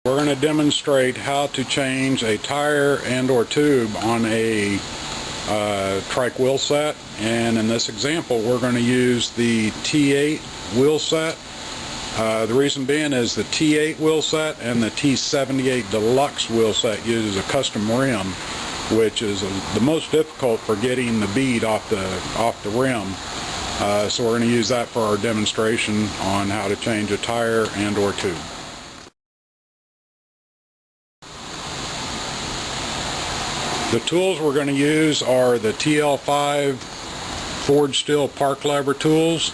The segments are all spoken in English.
We're going to demonstrate how to change a tire and or tube on a Trikke wheel set, and in this example we're going to use the T8 wheel set. The reason being is the T8 wheel set and the T78 Deluxe wheel set uses a custom rim, which is the most difficult for getting the bead off the rim. So we're going to use that for our demonstration on how to change a tire and or tube. The tools we're going to use are the TL5 forged steel park lever tools.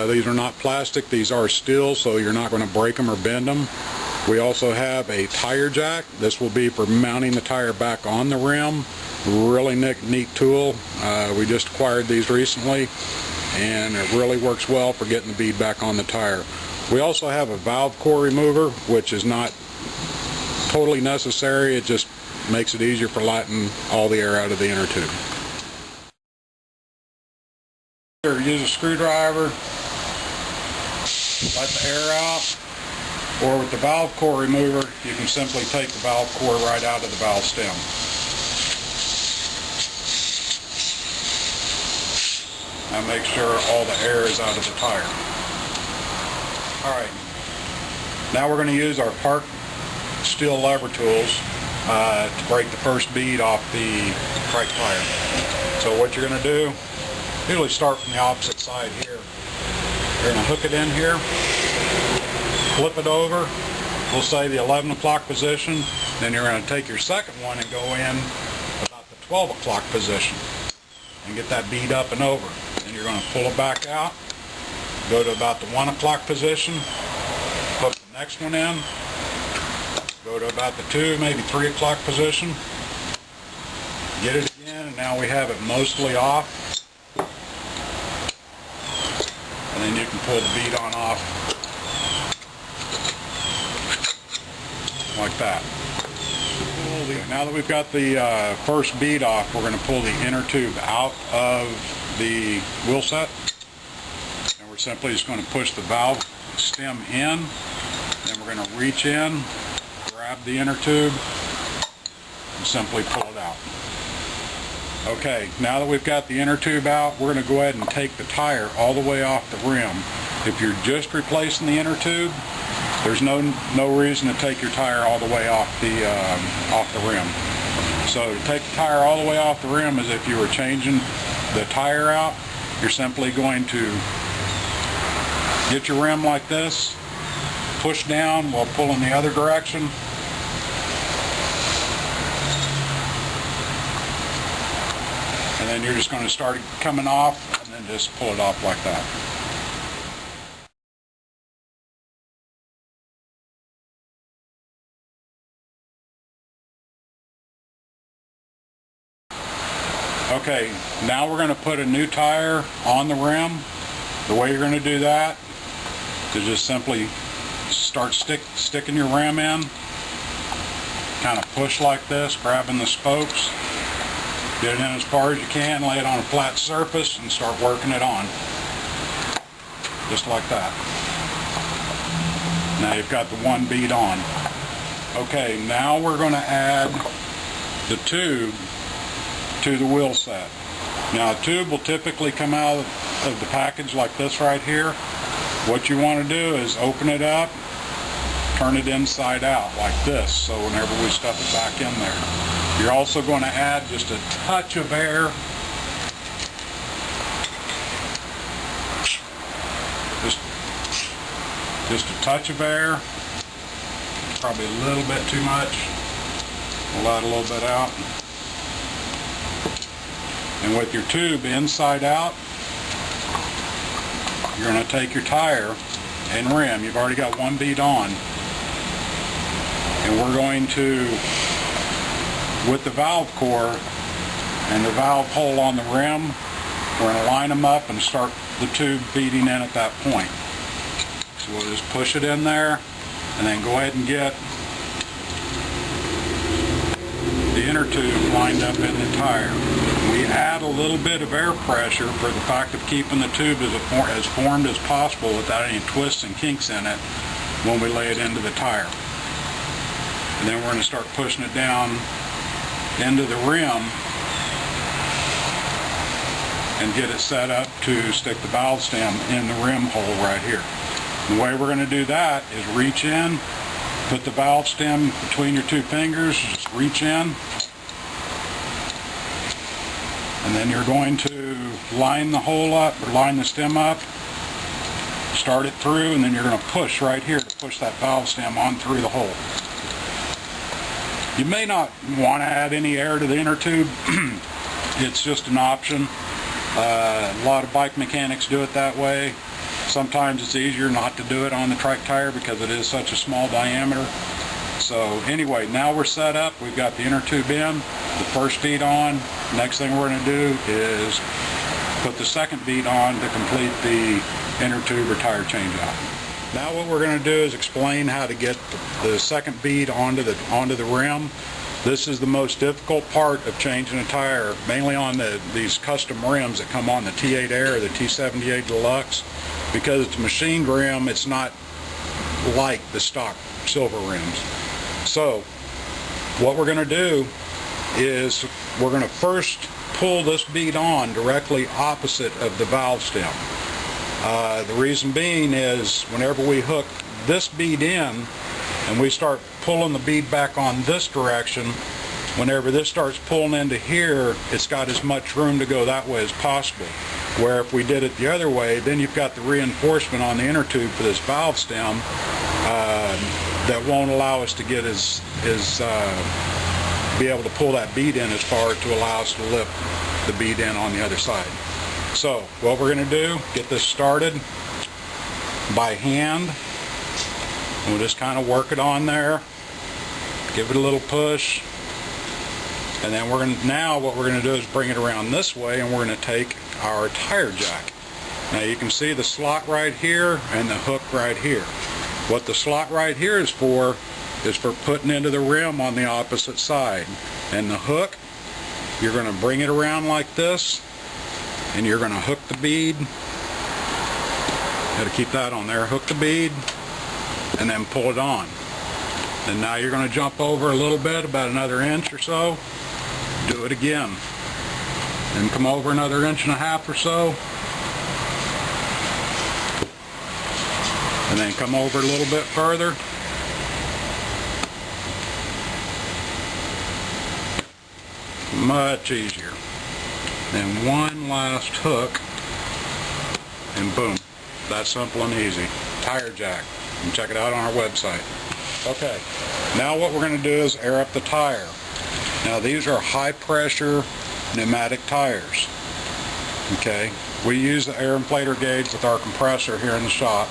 These are not plastic, these are steel, so you're not going to break them or bend them. We also have a tire jack. This will be for mounting the tire back on the rim. Really neat tool. We just acquired these recently, and it really works well for getting the bead back on the tire. We also have a valve core remover, which is not totally necessary. It just makes it easier for letting all the air out of the inner tube. Use a screwdriver, let the air out, or with the valve core remover you can simply take the valve core right out of the valve stem. And make sure all the air is out of the tire. Alright, now we're going to use our park steel lever tools to break the first bead off the Trikke tire. So what you're going to do, usually start from the opposite side here. You're going to hook it in here, flip it over, we'll say the 11 o'clock position, then you're going to take your second one and go in about the 12 o'clock position and get that bead up and over. Then you're going to pull it back out, go to about the 1 o'clock position, hook the next one in, go to about the 2, maybe 3 o'clock position, get it again, and now we have it mostly off. And then you can pull the bead on off like that. Now that we've got the first bead off, we're going to pull the inner tube out of the wheel set, and we're simply just going to push the valve stem in, then we're going to reach in, grab the inner tube, and simply pull it out. Okay, now that we've got the inner tube out, we're going to go ahead and take the tire all the way off the rim. If you're just replacing the inner tube, there's no reason to take your tire all the way off the rim. So to take the tire all the way off the rim is if you were changing the tire out. You're simply going to get your rim like this, push down while pulling the other direction, and then you're just going to start coming off and then just pull it off like that. Okay, now we're going to put a new tire on the rim. The way you're going to do that is just simply start sticking your rim in, kind of push like this, grabbing the spokes, get it in as far as you can, lay it on a flat surface and start working it on. Just like that. Now you've got the one bead on. Okay, now we're going to add the tube to the wheel set. Now a tube will typically come out of the package like this right here. What you want to do is open it up, turn it inside out like this, so whenever we stuff it back in there. You're also going to add just a touch of air, just a touch of air, probably a little bit too much. We'll let a little bit out. And with your tube inside out, you're going to take your tire and rim. You've already got one bead on. And we're going to, with the valve core and the valve hole on the rim, we're going to line them up and start the tube feeding in at that point. So we'll just push it in there and then go ahead and get the inner tube lined up in the tire. We add a little bit of air pressure for the fact of keeping the tube as formed as possible without any twists and kinks in it when we lay it into the tire. and then we're going to start pushing it down into the rim and get it set up to stick the valve stem in the rim hole right here. The way we're going to do that is reach in, put the valve stem between your two fingers, just reach in, and then you're going to line the hole up, or line the stem up, start it through, and then you're going to push right here to push that valve stem on through the hole. You may not want to add any air to the inner tube. It's just an option. A lot of bike mechanics do it that way. Sometimes it's easier not to do it on the Trikke tire because it is such a small diameter. So anyway, now we're set up. We've got the inner tube in, the first bead on. Next thing we're going to do is put the second bead on to complete the inner tube or tire change out. Now what we're going to do is explain how to get the second bead onto the rim. This is the most difficult part of changing a tire, mainly on these custom rims that come on the T8 Air or the T78 Deluxe. Because it's a machined rim, it's not like the stock silver rims. So what we're going to do is we're going to first pull this bead on directly opposite of the valve stem. The reason being is whenever we hook this bead in and we start pulling the bead back on this direction, whenever this starts pulling into here, it's got as much room to go that way as possible. Where if we did it the other way, then you've got the reinforcement on the inner tube for this valve stem that won't allow us to get be able to pull that bead in as far to allow us to lift the bead in on the other side. So what we're going to do, get this started by hand. We'll just kind of work it on there, give it a little push, and then what we're going to do is bring it around this way, and we're going to take our tire jack. Now you can see the slot right here and the hook right here. What the slot right here is for putting into the rim on the opposite side. And the hook, you're going to bring it around like this, and you're going to hook the bead. Got to keep that on there. Hook the bead, and then pull it on. And now you're going to jump over a little bit, about another inch or so. Do it again. And come over another inch and a half or so. And then come over a little bit further. Much easier. Then one last hook, and boom. That's simple and easy. Tire jack. You can check it out on our website. Okay, now what we're going to do is air up the tire. Now these are high pressure pneumatic tires. Okay, we use the air inflator gauge with our compressor here in the shop.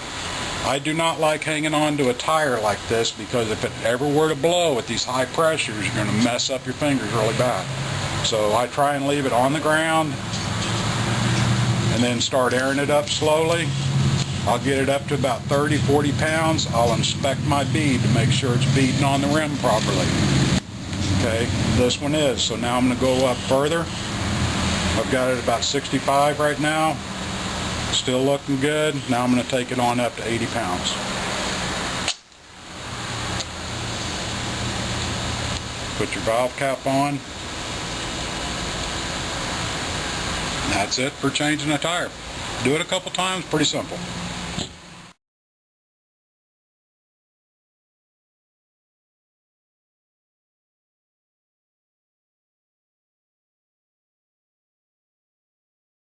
I do not like hanging on to a tire like this because if it ever were to blow at these high pressures, you're going to mess up your fingers really bad. So I try and leave it on the ground and then start airing it up slowly. I'll get it up to about 30-40 pounds. I'll inspect my bead to make sure it's beading on the rim properly. Okay, this one is. So now I'm going to go up further. I've got it about 65 right now. Still looking good. Now I'm going to take it on up to 80 pounds. Put your valve cap on. And that's it for changing a tire. Do it a couple times, pretty simple.